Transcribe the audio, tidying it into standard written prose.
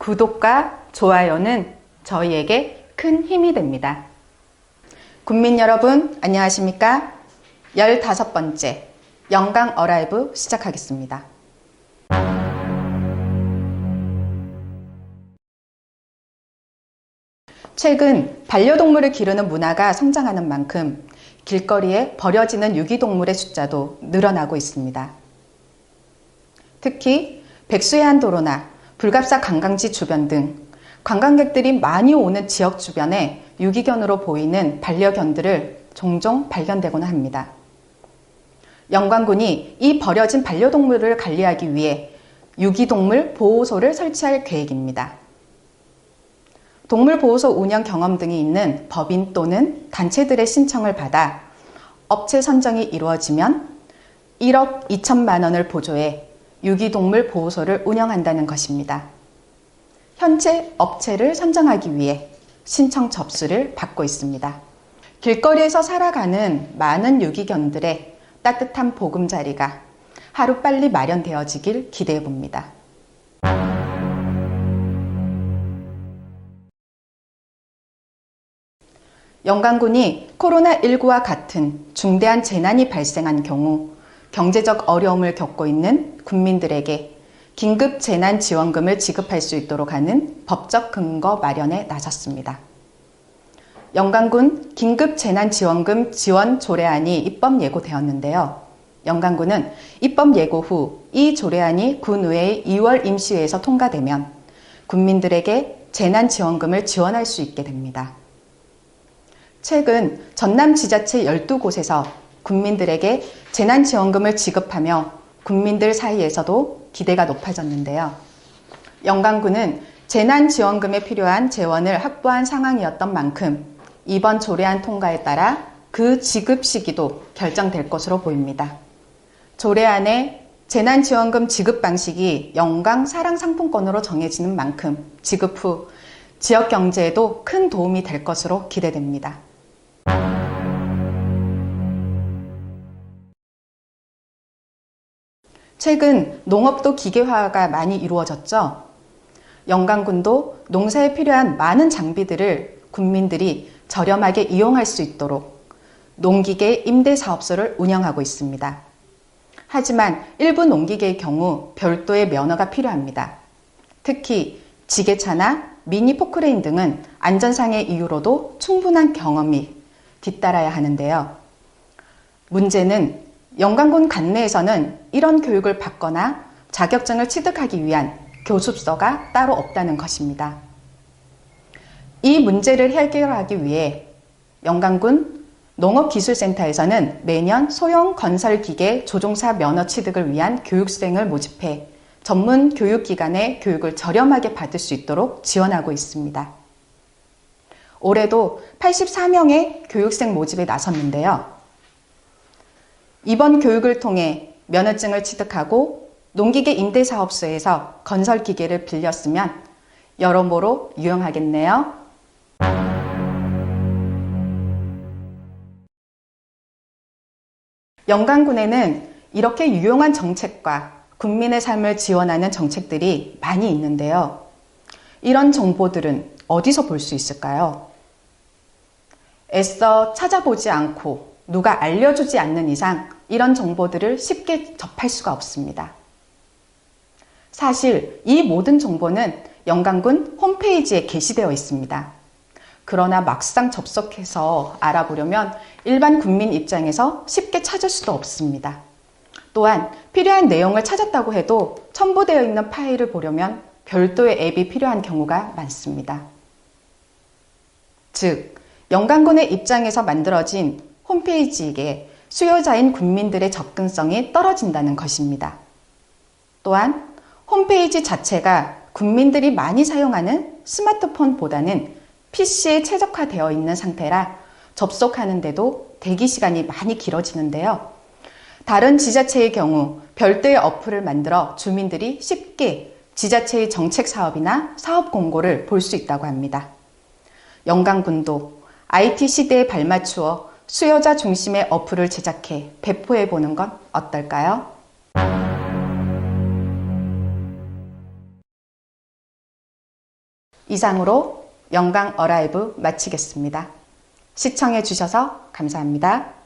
구독과 좋아요는 저희에게 큰 힘이 됩니다. 국민 여러분, 안녕하십니까? 15번째 영광 어라이브 시작하겠습니다. 최근 반려동물을 기르는 문화가 성장하는 만큼 길거리에 버려지는 유기동물의 숫자도 늘어나고 있습니다. 특히 백수해안 도로나 불갑사 관광지 주변 등 관광객들이 많이 오는 지역 주변에 유기견으로 보이는 반려견들을 종종 발견되곤 합니다. 영광군이 이 버려진 반려동물을 관리하기 위해 유기동물 보호소를 설치할 계획입니다. 동물보호소 운영 경험 등이 있는 법인 또는 단체들의 신청을 받아 업체 선정이 이루어지면 1억 2천만 원을 보조해 유기동물 보호소를 운영한다는 것입니다. 현재 업체를 선정하기 위해 신청 접수를 받고 있습니다. 길거리에서 살아가는 많은 유기견들의 따뜻한 보금자리가 하루빨리 마련되어지길 기대해 봅니다. 영광군이 코로나19와 같은 중대한 재난이 발생한 경우 경제적 어려움을 겪고 있는 국민들에게 긴급 재난지원금을 지급할 수 있도록 하는 법적 근거 마련에 나섰습니다. 영광군 긴급재난지원금 지원 조례안이 입법 예고되었는데요. 영광군은 입법 예고 후 이 조례안이 군의회 2월 임시회에서 통과되면 국민들에게 재난지원금을 지원할 수 있게 됩니다. 최근 전남 지자체 12곳에서 국민들에게 재난지원금을 지급하며 국민들 사이에서도 기대가 높아졌는데요. 영광군은 재난지원금에 필요한 재원을 확보한 상황이었던 만큼 이번 조례안 통과에 따라 그 지급 시기도 결정될 것으로 보입니다. 조례안의 재난지원금 지급 방식이 영광 사랑상품권으로 정해지는 만큼 지급 후 지역 경제에도 큰 도움이 될 것으로 기대됩니다. 최근 농업도 기계화가 많이 이루어졌죠. 영광군도 농사에 필요한 많은 장비들을 국민들이 저렴하게 이용할 수 있도록 농기계 임대사업소를 운영하고 있습니다. 하지만 일부 농기계의 경우 별도의 면허가 필요합니다. 특히 지게차나 미니 포크레인 등은 안전상의 이유로도 충분한 경험이 뒤따라야 하는데요. 문제는 영광군 관내에서는 이런 교육을 받거나 자격증을 취득하기 위한 교습소가 따로 없다는 것입니다. 이 문제를 해결하기 위해 영광군 농업기술센터에서는 매년 소형 건설기계 조종사 면허 취득을 위한 교육생을 모집해 전문 교육기관의 교육을 저렴하게 받을 수 있도록 지원하고 있습니다. 올해도 84명의 교육생 모집에 나섰는데요. 이번 교육을 통해 면허증을 취득하고 농기계 임대사업소에서 건설기계를 빌렸으면 여러모로 유용하겠네요. 영광군에는 이렇게 유용한 정책과 국민의 삶을 지원하는 정책들이 많이 있는데요. 이런 정보들은 어디서 볼 수 있을까요? 애써 찾아보지 않고 누가 알려주지 않는 이상 이런 정보들을 쉽게 접할 수가 없습니다. 사실 이 모든 정보는 영광군 홈페이지에 게시되어 있습니다. 그러나 막상 접속해서 알아보려면 일반 국민 입장에서 쉽게 찾을 수도 없습니다. 또한 필요한 내용을 찾았다고 해도 첨부되어 있는 파일을 보려면 별도의 앱이 필요한 경우가 많습니다. 즉, 영광군의 입장에서 만들어진 홈페이지에 수요자인 국민들의 접근성이 떨어진다는 것입니다. 또한 홈페이지 자체가 국민들이 많이 사용하는 스마트폰보다는 PC에 최적화되어 있는 상태라 접속하는데도 대기 시간이 많이 길어지는데요. 다른 지자체의 경우 별도의 어플을 만들어 주민들이 쉽게 지자체의 정책 사업이나 사업 공고를 볼 수 있다고 합니다. 영광군도 IT 시대에 발맞추어 수요자 중심의 어플을 제작해 배포해 보는 건 어떨까요? 이상으로 영광 어라이브 마치겠습니다. 시청해 주셔서 감사합니다.